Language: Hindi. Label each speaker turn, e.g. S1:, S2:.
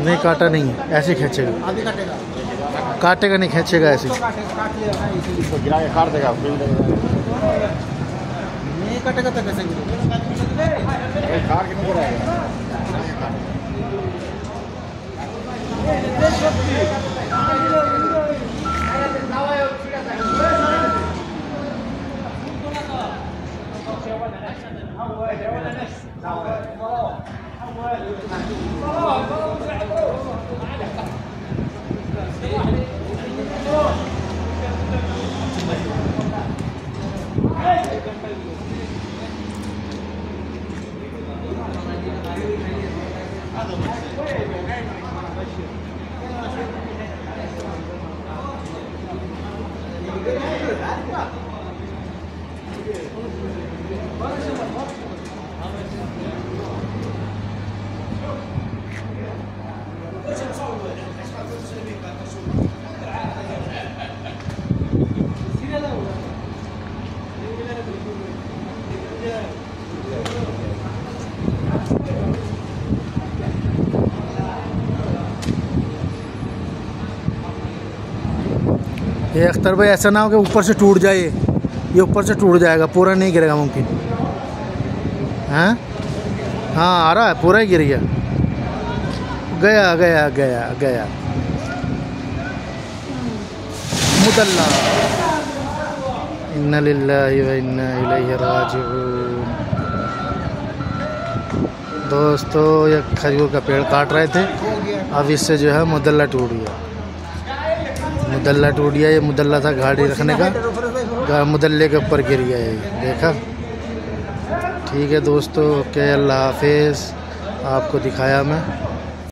S1: नहीं काटा नहीं है, ऐसे ही खींचेगा।
S2: अभी काटेगा,
S1: काटेगा नहीं, खींचेगा ऐसे।
S2: काट लिया ना,
S3: इसको गिरा के काट देगा,
S2: नहीं काटेगा तो कैसे गिरेगा?
S3: काट के नहीं गिराएगा।
S1: ये अख्तर भाई ऐसा ना हो कि ऊपर से टूट जाए, ये ऊपर से टूट जाएगा, पूरा नहीं गिरेगा मुमकिन। हाँ हाँ आ रहा है, पूरा ही गिर गया। गया गया गया गया मुदल्ला। इन्ना लिल्लाहि व इन्ना इलैहि राजिऊन। दोस्तों ये खजूर का पेड़ काट रहे थे, अब इससे जो है मुदल्ला टूट गया। मुदल्ला टूट गया। ये मुदल्ला था गाड़ी रखने का, मुदल्ले के ऊपर गिर गया ये, देखा। ठीक है दोस्तों, ओके, अल्लाह हाफिज़। आपको दिखाया मैं।